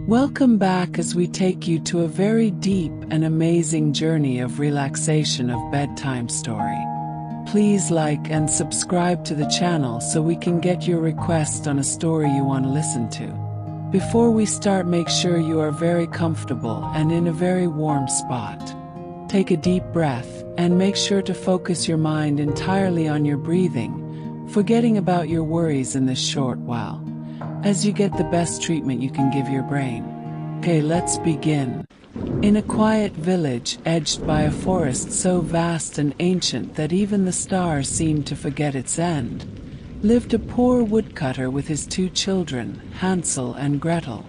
Welcome back as we take you to a very deep and amazing journey of relaxation of bedtime story. Please like and subscribe to the channel so we can get your request on a story you want to listen to. Before we start, make sure you are very comfortable and in a very warm spot. Take a deep breath and make sure to focus your mind entirely on your breathing, forgetting about your worries in this short while, as you get the best treatment you can give your brain. Okay, let's begin. In a quiet village edged by a forest so vast and ancient that even the stars seemed to forget its end, lived a poor woodcutter with his two children, Hansel and Gretel.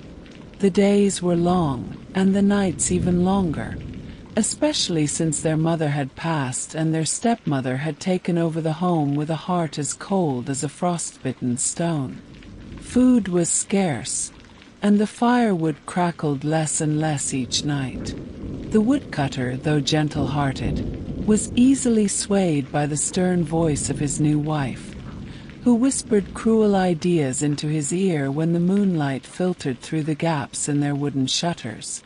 The days were long, and the nights even longer, especially since their mother had passed and their stepmother had taken over the home with a heart as cold as a frostbitten stone. Food was scarce, and the firewood crackled less and less each night. The woodcutter, though gentle-hearted, was easily swayed by the stern voice of his new wife, who whispered cruel ideas into his ear when the moonlight filtered through the gaps in their wooden shutters.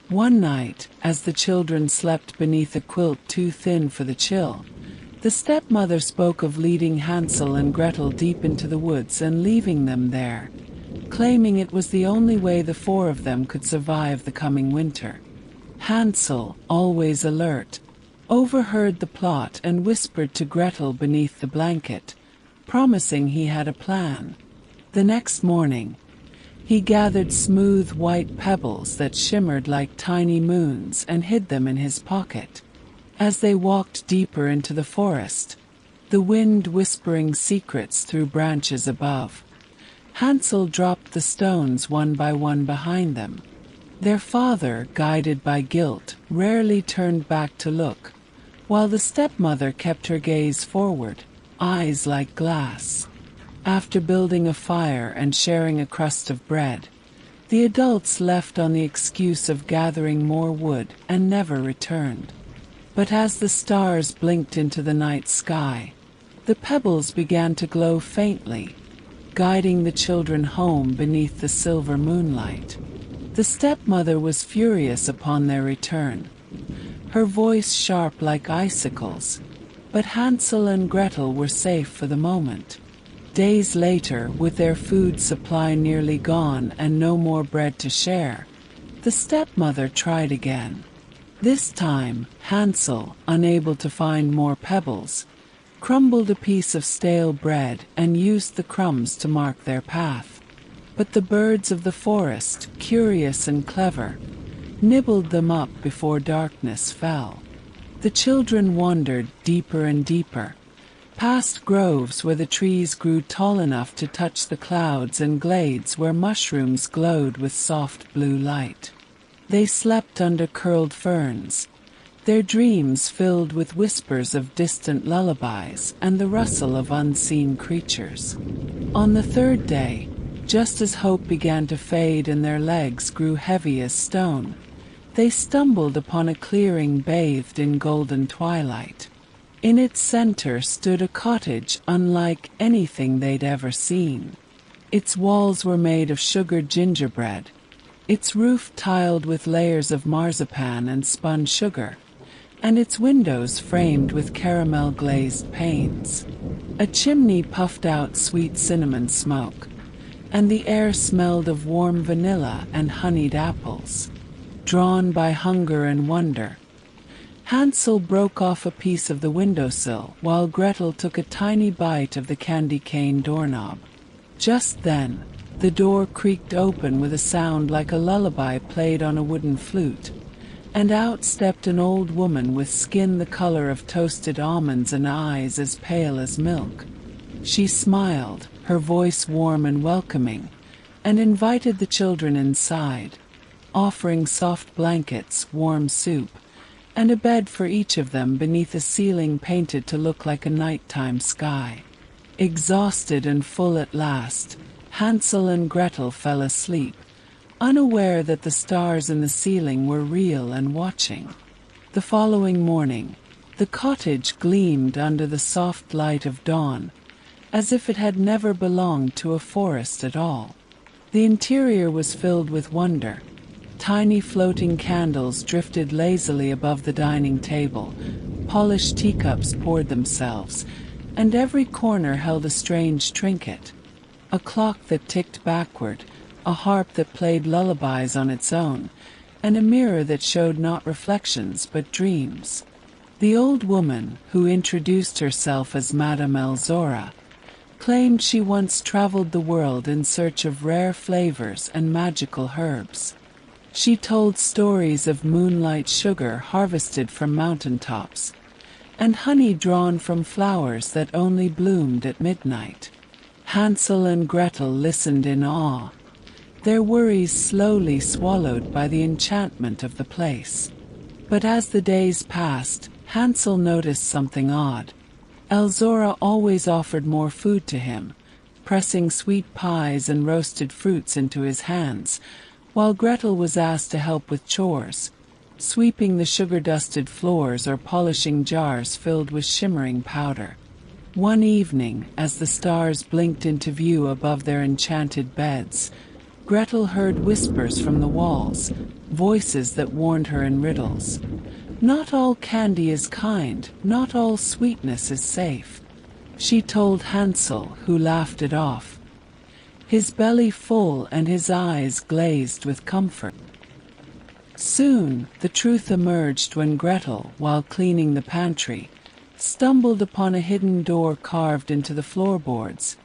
One night, as the children slept beneath a quilt too thin for the chill, the stepmother spoke of leading Hansel and Gretel deep into the woods and leaving them there, claiming it was the only way the four of them could survive the coming winter. Hansel, always alert, overheard the plot and whispered to Gretel beneath the blanket, promising he had a plan. The next morning, he gathered smooth white pebbles that shimmered like tiny moons and hid them in his pocket. As they walked deeper into the forest, the wind whispering secrets through branches above, Hansel dropped the stones one by one behind them. Their father, guided by guilt, rarely turned back to look, while the stepmother kept her gaze forward, eyes like glass. After building a fire and sharing a crust of bread, the adults left on the excuse of gathering more wood and never returned. But as the stars blinked into the night sky, the pebbles began to glow faintly, guiding the children home beneath the silver moonlight. The stepmother was furious upon their return, her voice sharp like icicles, but Hansel and Gretel were safe for the moment. Days later, with their food supply nearly gone and no more bread to share, the stepmother tried again. This time, Hansel, unable to find more pebbles, crumbled a piece of stale bread and used the crumbs to mark their path. But the birds of the forest, curious and clever, nibbled them up before darkness fell. The children wandered deeper and deeper, past groves where the trees grew tall enough to touch the clouds and glades where mushrooms glowed with soft blue light. They slept under curled ferns, their dreams filled with whispers of distant lullabies and the rustle of unseen creatures. On the third day, just as hope began to fade and their legs grew heavy as stone, they stumbled upon a clearing bathed in golden twilight. In its center stood a cottage unlike anything they'd ever seen. Its walls were made of sugared gingerbread, its roof tiled with layers of marzipan and spun sugar, and its windows framed with caramel-glazed panes. A chimney puffed out sweet cinnamon smoke, and the air smelled of warm vanilla and honeyed apples. Drawn by hunger and wonder, Hansel broke off a piece of the windowsill while Gretel took a tiny bite of the candy cane doorknob. Just then, the door creaked open with a sound like a lullaby played on a wooden flute, and out stepped an old woman with skin the color of toasted almonds and eyes as pale as milk. She smiled, her voice warm and welcoming, and invited the children inside, offering soft blankets, warm soup, and a bed for each of them beneath a ceiling painted to look like a nighttime sky. Exhausted and full at last, Hansel and Gretel fell asleep, unaware that the stars in the ceiling were real and watching. The following morning, the cottage gleamed under the soft light of dawn, as if it had never belonged to a forest at all. The interior was filled with wonder. Tiny floating candles drifted lazily above the dining table, polished teacups poured themselves, and every corner held a strange trinket. A clock that ticked backward, a harp that played lullabies on its own, and a mirror that showed not reflections but dreams. The old woman, who introduced herself as Madame Elzora, claimed she once traveled the world in search of rare flavors and magical herbs. She told stories of moonlight sugar harvested from mountaintops, and honey drawn from flowers that only bloomed at midnight. Hansel and Gretel listened in awe, their worries slowly swallowed by the enchantment of the place. But as the days passed, Hansel noticed something odd. Elzora always offered more food to him, pressing sweet pies and roasted fruits into his hands, while Gretel was asked to help with chores, sweeping the sugar-dusted floors or polishing jars filled with shimmering powder. One evening, as the stars blinked into view above their enchanted beds, Gretel heard whispers from the walls, voices that warned her in riddles. Not all candy is kind, not all sweetness is safe, she told Hansel, who laughed it off, his belly full and his eyes glazed with comfort. Soon, the truth emerged when Gretel, while cleaning the pantry, stumbled upon a hidden door carved into the floorboards,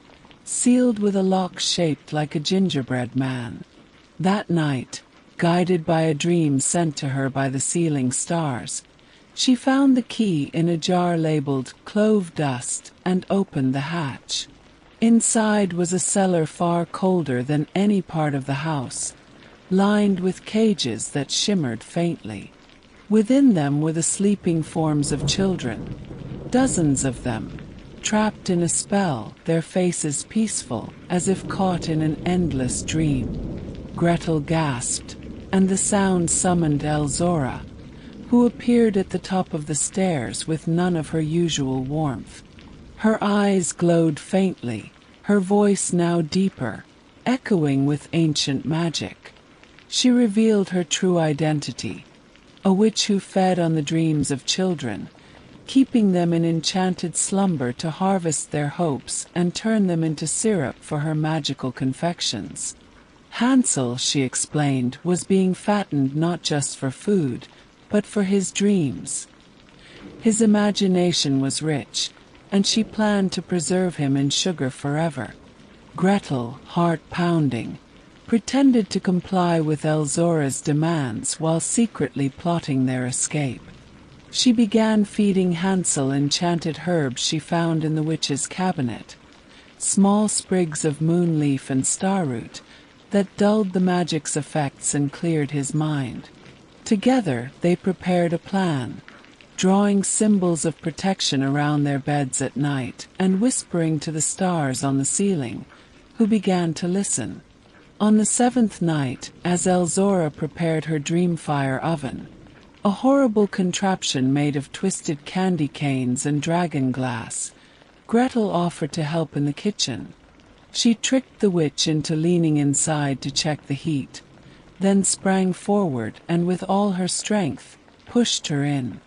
sealed with a lock shaped like a gingerbread man. That night, guided by a dream sent to her by the ceiling stars, she found the key in a jar labeled clove dust and opened the hatch. Inside was a cellar far colder than any part of the house, lined with cages that shimmered faintly. Within them were the sleeping forms of children, dozens of them, trapped in a spell, their faces peaceful, as if caught in an endless dream. Gretel gasped, and the sound summoned Elzora, who appeared at the top of the stairs with none of her usual warmth. Her eyes glowed faintly, her voice now deeper, echoing with ancient magic. She revealed her true identity, a witch who fed on the dreams of children, keeping them in enchanted slumber to harvest their hopes and turn them into syrup for her magical confections. Hansel, she explained, was being fattened not just for food, but for his dreams. His imagination was rich, and she planned to preserve him in sugar forever. Gretel, heart pounding, pretended to comply with Elzora's demands while secretly plotting their escape. She began feeding Hansel enchanted herbs she found in the witch's cabinet, small sprigs of moonleaf and starroot that dulled the magic's effects and cleared his mind. Together they prepared a plan, drawing symbols of protection around their beds at night and whispering to the stars on the ceiling, who began to listen. On the seventh night, as Elzora prepared her Dreamfire oven, a horrible contraption made of twisted candy canes and dragon glass, Gretel offered to help in the kitchen. She tricked the witch into leaning inside to check the heat, then sprang forward and with all her strength, pushed her in.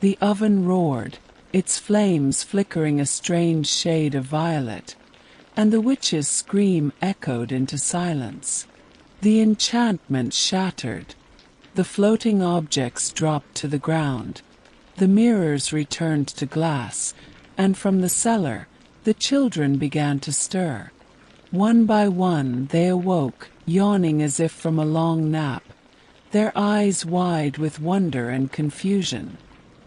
The oven roared, its flames flickering a strange shade of violet, and the witch's scream echoed into silence. The enchantment shattered. The floating objects dropped to the ground. The mirrors returned to glass, and from the cellar, the children began to stir. One by one they awoke, yawning as if from a long nap, their eyes wide with wonder and confusion.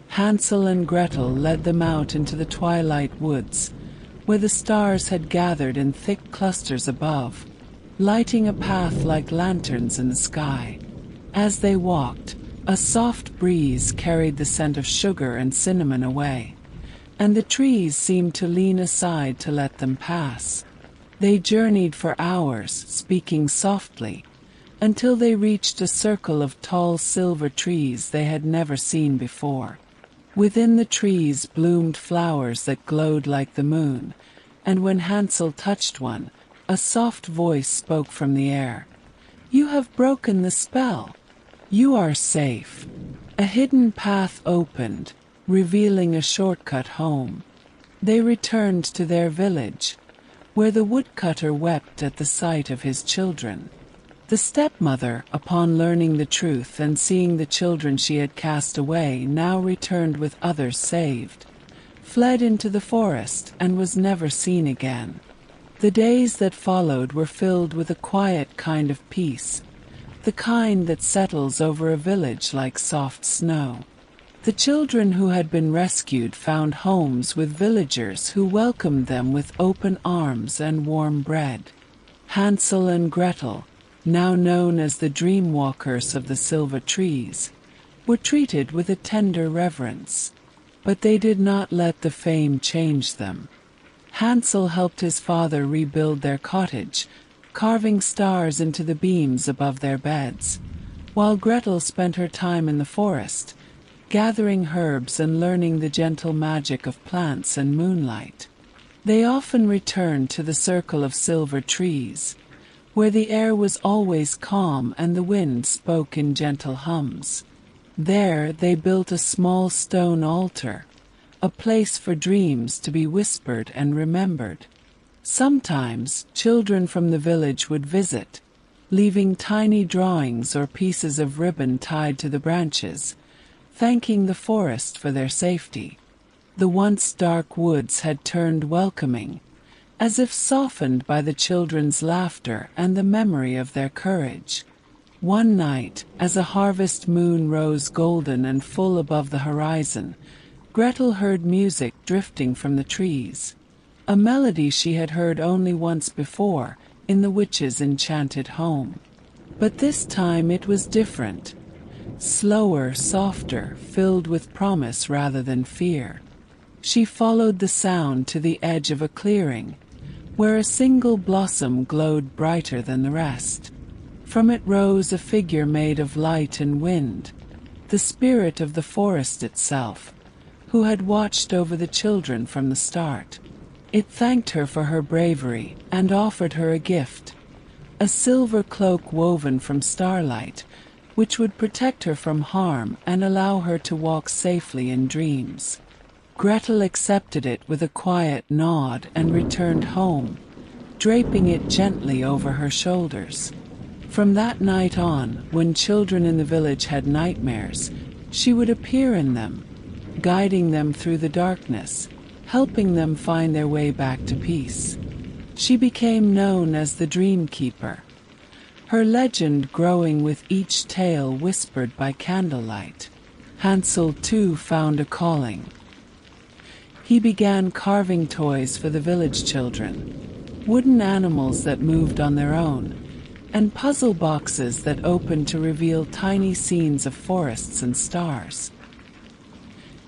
Hansel and Gretel led them out into the twilight woods, where the stars had gathered in thick clusters above, lighting a path like lanterns in the sky. As they walked, a soft breeze carried the scent of sugar and cinnamon away, and the trees seemed to lean aside to let them pass. They journeyed for hours, speaking softly, until they reached a circle of tall silver trees they had never seen before. Within the trees bloomed flowers that glowed like the moon, and when Hansel touched one, A soft voice spoke from the air. "You have broken the spell. You are safe." A hidden path opened, revealing a shortcut home. They returned to their village, where the woodcutter wept at the sight of his children. The stepmother, upon learning the truth and seeing the children she had cast away now returned with others saved, fled into the forest and was never seen again. The days that followed were filled with a quiet kind of peace, the kind that settles over a village like soft snow. The children who had been rescued found homes with villagers who welcomed them with open arms and warm bread. Hansel and Gretel, now known as the dreamwalkers of the silver trees, were treated with a tender reverence. But they did not let the fame change them. Hansel helped his father rebuild their cottage, carving stars into the beams above their beds, while Gretel spent her time in the forest, gathering herbs and learning the gentle magic of plants and moonlight. They often returned to the circle of silver trees, where the air was always calm and the wind spoke in gentle hums. There they built a small stone altar, a place for dreams to be whispered and remembered. Sometimes children from the village would visit, leaving tiny drawings or pieces of ribbon tied to the branches, thanking the forest for their safety. The once dark woods had turned welcoming, as if softened by the children's laughter and the memory of their courage. One night, as a harvest moon rose golden and full above the horizon, Gretel heard music drifting from the trees, a melody she had heard only once before in the witch's enchanted home. But this time it was different, slower, softer, filled with promise rather than fear. She followed the sound to the edge of a clearing, where a single blossom glowed brighter than the rest. From it rose a figure made of light and wind, the spirit of the forest itself, who had watched over the children from the start. It thanked her for her bravery and offered her a gift, a silver cloak woven from starlight, which would protect her from harm and allow her to walk safely in dreams. Gretel accepted it with a quiet nod and returned home, draping it gently over her shoulders. From that night on, when children in the village had nightmares, she would appear in them, guiding them through the darkness, helping them find their way back to peace. She became known as the Dream Keeper, her legend growing with each tale whispered by candlelight. Hansel too found a calling. He began carving toys for the village children, wooden animals that moved on their own, and puzzle boxes that opened to reveal tiny scenes of forests and stars.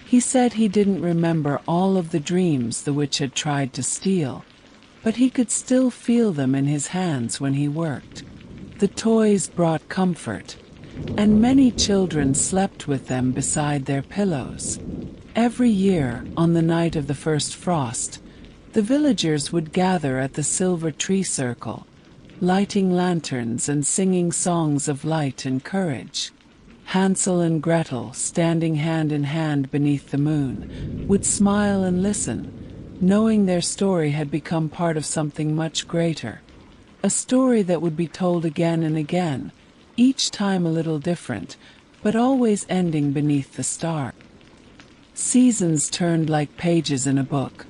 He said he didn't remember all of the dreams the witch had tried to steal, but he could still feel them in his hands when he worked. The toys brought comfort, and many children slept with them beside their pillows. Every year, on the night of the first frost, the villagers would gather at the silver tree circle, lighting lanterns and singing songs of light and courage. Hansel and Gretel, standing hand in hand beneath the moon, would smile and listen, knowing their story had become part of something much greater, a story that would be told again and again, each time a little different, but always ending beneath the stars. Seasons turned like pages in a book,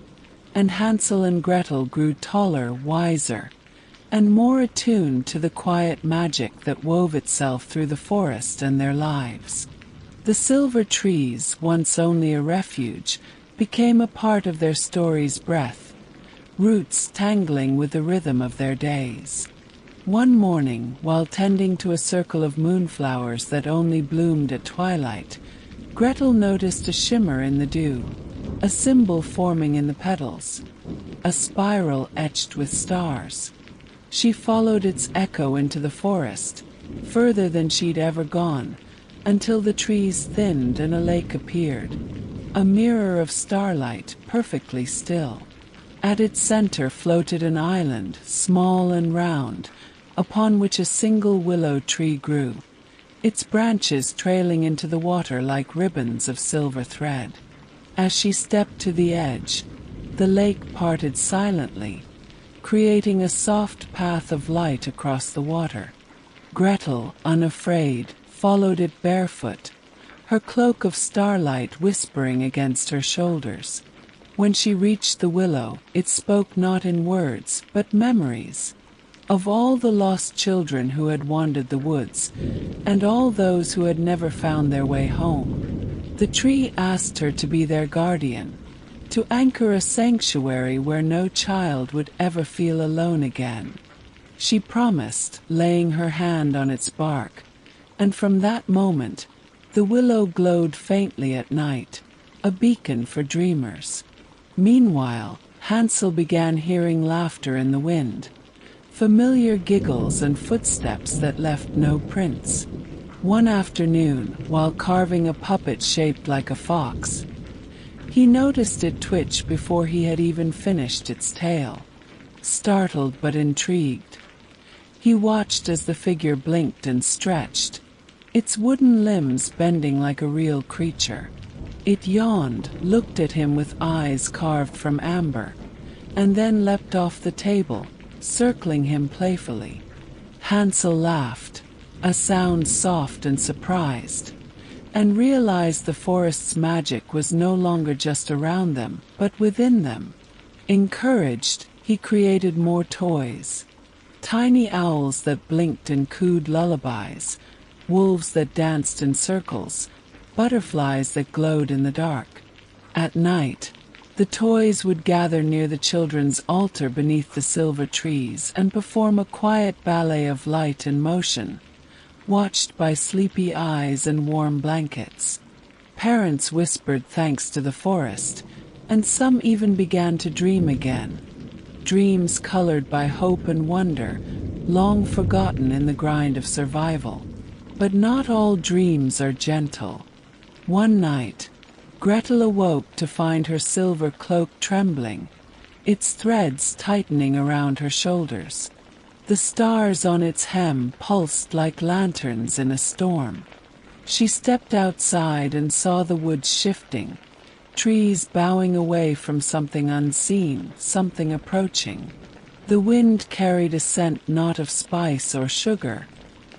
and Hansel and Gretel grew taller, wiser, and more attuned to the quiet magic that wove itself through the forest and their lives. The silver trees, once only a refuge, became a part of their story's breath, roots tangling with the rhythm of their days. One morning, while tending to a circle of moonflowers that only bloomed at twilight, Gretel noticed a shimmer in the dew, a symbol forming in the petals, a spiral etched with stars. She followed its echo into the forest, further than she'd ever gone, until the trees thinned and a lake appeared, a mirror of starlight, perfectly still. At its center floated an island, small and round, upon which a single willow tree grew, its branches trailing into the water like ribbons of silver thread. As she stepped to the edge, the lake parted silently, creating a soft path of light across the water. Gretel, unafraid, followed it barefoot, her cloak of starlight whispering against her shoulders. When she reached the willow, it spoke not in words, but memories, of all the lost children who had wandered the woods, and all those who had never found their way home. The tree asked her to be their guardian, to anchor a sanctuary where no child would ever feel alone again. She promised, laying her hand on its bark, and from that moment, the willow glowed faintly at night, a beacon for dreamers. Meanwhile, Hansel began hearing laughter in the wind, familiar giggles and footsteps that left no prints. One afternoon, while carving a puppet shaped like a fox, he noticed it twitch before he had even finished its tail. Startled but intrigued, he watched as the figure blinked and stretched, its wooden limbs bending like a real creature. It yawned, looked at him with eyes carved from amber, and then leapt off the table, circling him playfully. Hansel laughed, a sound soft and surprised, and realized the forest's magic was no longer just around them, but within them. Encouraged, he created more toys. Tiny owls that blinked and cooed lullabies, wolves that danced in circles, butterflies that glowed in the dark. At night, the toys would gather near the children's altar beneath the silver trees and perform a quiet ballet of light and motion, watched by sleepy eyes and warm blankets. Parents whispered thanks to the forest, and some even began to dream again, dreams colored by hope and wonder, long forgotten in the grind of survival. But not all dreams are gentle. One night, Gretel awoke to find her silver cloak trembling, its threads tightening around her shoulders. The stars on its hem pulsed like lanterns in a storm. She stepped outside and saw the woods shifting, trees bowing away from something unseen, something approaching. The wind carried a scent not of spice or sugar,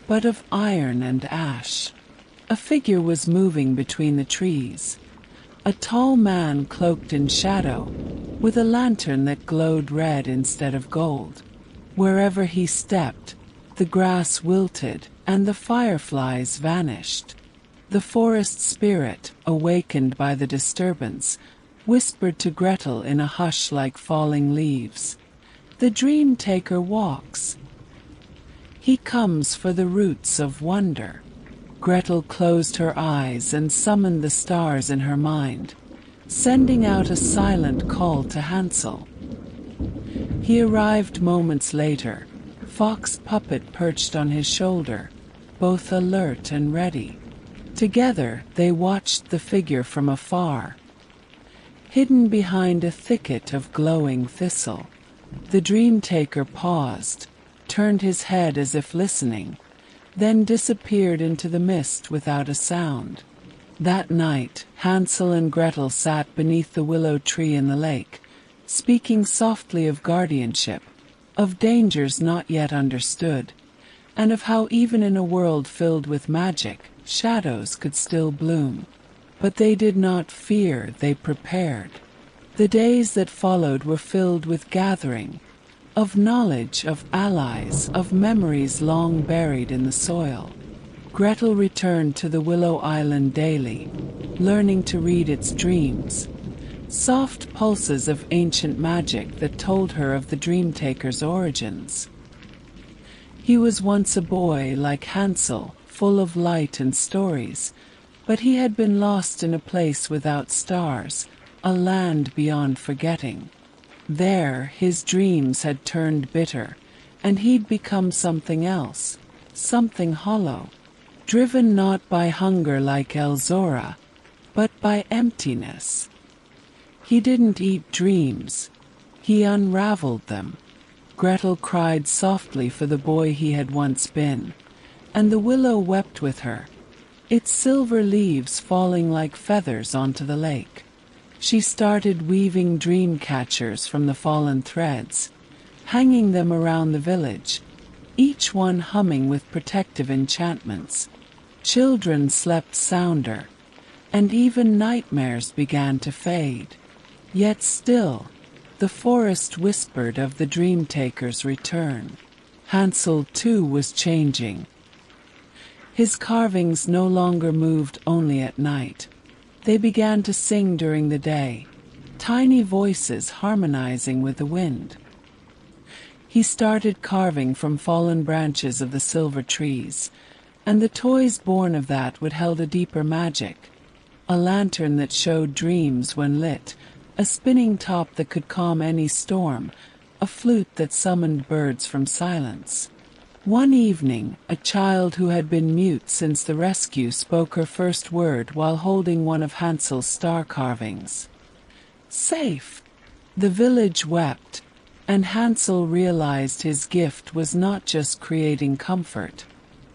but of iron and ash. A figure was moving between the trees, a tall man cloaked in shadow, with a lantern that glowed red instead of gold. Wherever he stepped, the grass wilted and the fireflies vanished. The forest spirit, awakened by the disturbance, whispered to Gretel in a hush like falling leaves, "The Dreamtaker walks. He comes for the roots of wonder." Gretel closed her eyes and summoned the stars in her mind, sending out a silent call to Hansel. He arrived moments later, fox puppet perched on his shoulder, both alert and ready. Together they watched the figure from afar, hidden behind a thicket of glowing thistle. The Dreamtaker paused, turned his head as if listening, then disappeared into the mist without a sound. That night, Hansel and Gretel sat beneath the willow tree in the lake, speaking softly of guardianship, of dangers not yet understood, and of how even in a world filled with magic, shadows could still bloom. But they did not fear, they prepared. The days that followed were filled with gathering, of knowledge, of allies, of memories long buried in the soil. Gretel returned to the Willow Island daily, learning to read its dreams, soft pulses of ancient magic that told her of the Dreamtaker's origins. He was once a boy like Hansel, full of light and stories, but he had been lost in a place without stars, a land beyond forgetting. There, his dreams had turned bitter, and he'd become something else, something hollow, driven not by hunger like Elzora, but by emptiness. He didn't eat dreams. He unraveled them. Gretel cried softly for the boy he had once been, and the willow wept with her, its silver leaves falling like feathers onto the lake. She started weaving dream catchers from the fallen threads, hanging them around the village, each one humming with protective enchantments. Children slept sounder, and even nightmares began to fade. Yet still, the forest whispered of the Dreamtaker's return. Hansel, too, was changing. His carvings no longer moved only at night. They began to sing during the day, tiny voices harmonizing with the wind. He started carving from fallen branches of the silver trees, and the toys born of that would held a deeper magic. A lantern that showed dreams when lit, a spinning top that could calm any storm, a flute that summoned birds from silence. One evening, a child who had been mute since the rescue spoke her first word while holding one of Hansel's star carvings. "Safe!" The village wept, and Hansel realized his gift was not just creating comfort.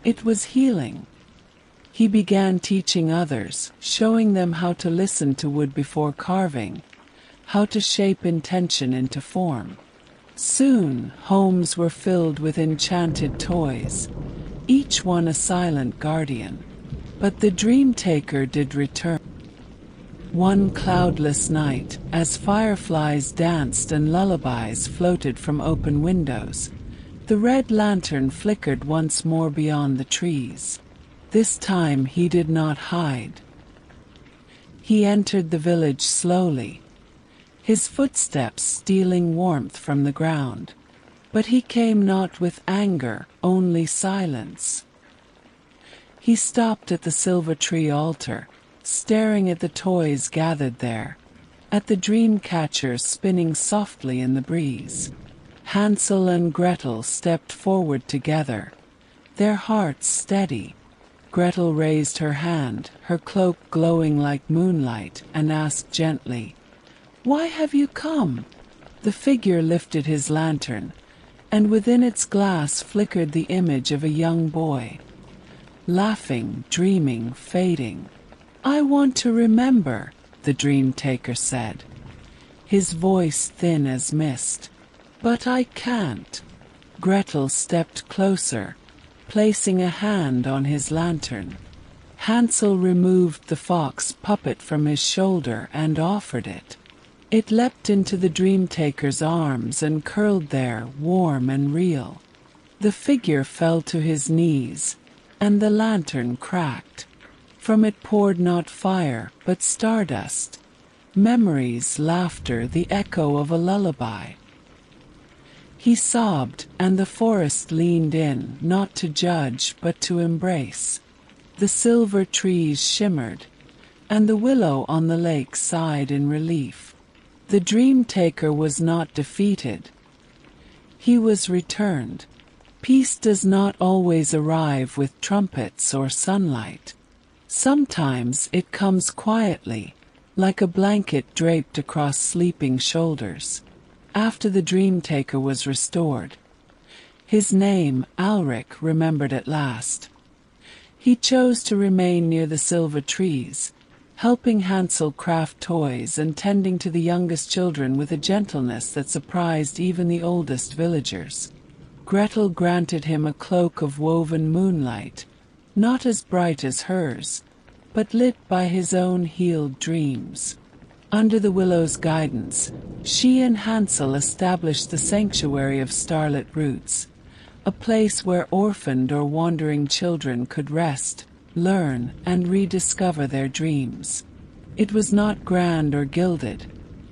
It was healing. He began teaching others, showing them how to listen to wood before carving, how to shape intention into form. Soon, homes were filled with enchanted toys, each one a silent guardian. But the Dreamtaker did return. One cloudless night, as fireflies danced and lullabies floated from open windows, the red lantern flickered once more beyond the trees. This time he did not hide. He entered the village slowly, his footsteps stealing warmth from the ground. But he came not with anger, only silence. He stopped at the silver tree altar, staring at the toys gathered there, at the dream catchers spinning softly in the breeze. Hansel and Gretel stepped forward together, their hearts steady. Gretel raised her hand, her cloak glowing like moonlight, and asked gently, "Why have you come?" The figure lifted his lantern, and within its glass flickered the image of a young boy, laughing, dreaming, fading. "I want to remember," the Dreamtaker said, his voice thin as mist. "But I can't." Gretel stepped closer, placing a hand on his lantern. Hansel removed the fox puppet from his shoulder and offered it. It leapt into the Dreamtaker's arms and curled there, warm and real. The figure fell to his knees, and the lantern cracked. From it poured not fire, but stardust, memories, laughter, the echo of a lullaby. He sobbed, and the forest leaned in, not to judge, but to embrace. The silver trees shimmered, and the willow on the lake sighed in relief. The Dreamtaker was not defeated. He was returned. Peace does not always arrive with trumpets or sunlight. Sometimes it comes quietly, like a blanket draped across sleeping shoulders. After the Dreamtaker was restored, his name, Alric, remembered at last. He chose to remain near the silver trees, helping Hansel craft toys and tending to the youngest children with a gentleness that surprised even the oldest villagers. Gretel granted him a cloak of woven moonlight, not as bright as hers, but lit by his own healed dreams. Under the willow's guidance, she and Hansel established the sanctuary of Starlit roots, a place where orphaned or wandering children could rest, learn, and rediscover their dreams. It was not grand or gilded,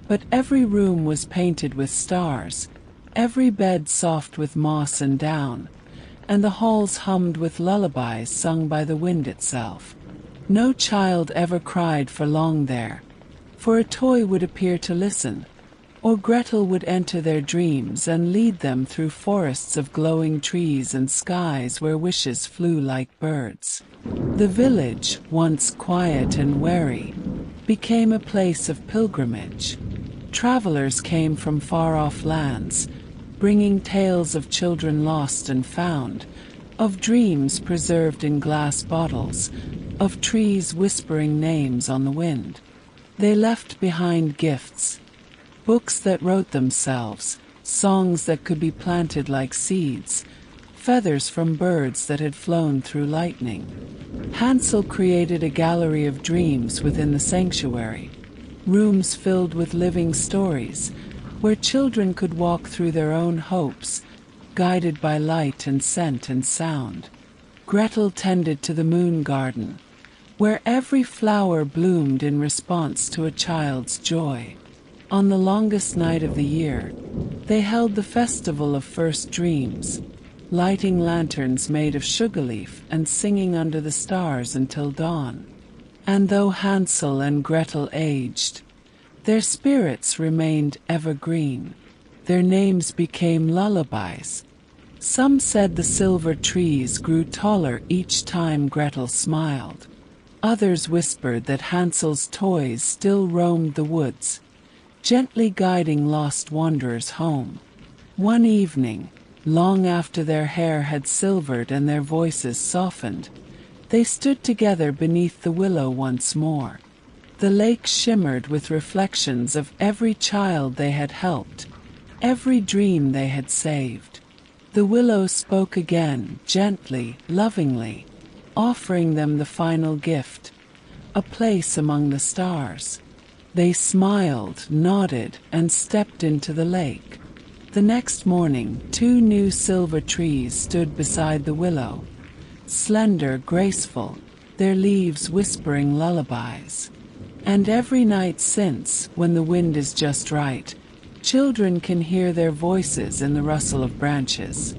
but every room was painted with stars, every bed soft with moss and down, and the halls hummed with lullabies sung by the wind itself. No child ever cried for long there, for a toy would appear to listen, or Gretel would enter their dreams and lead them through forests of glowing trees and skies where wishes flew like birds. The village, once quiet and wary, became a place of pilgrimage. Travelers came from far-off lands, bringing tales of children lost and found, of dreams preserved in glass bottles, of trees whispering names on the wind. They left behind gifts, books that wrote themselves, songs that could be planted like seeds, feathers from birds that had flown through lightning. Hansel created a gallery of dreams within the sanctuary, rooms filled with living stories, where children could walk through their own hopes, guided by light and scent and sound. Gretel tended to the moon garden, where every flower bloomed in response to a child's joy. On the longest night of the year, they held the festival of first dreams, lighting lanterns made of sugar leaf and singing under the stars until dawn. And though Hansel and Gretel aged, their spirits remained evergreen. Their names became lullabies. Some said the silver trees grew taller each time Gretel smiled. Others whispered that Hansel's toys still roamed the woods, gently guiding lost wanderers home. One evening, long after their hair had silvered and their voices softened, they stood together beneath the willow once more. The lake shimmered with reflections of every child they had helped, every dream they had saved. The willow spoke again, gently, lovingly, offering them the final gift, a place among the stars. They smiled, nodded, and stepped into the lake. The next morning, 2 new silver trees stood beside the willow, slender, graceful, their leaves whispering lullabies. And every night since, when the wind is just right, children can hear their voices in the rustle of branches.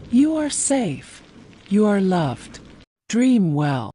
You are safe. You are loved. Dream well.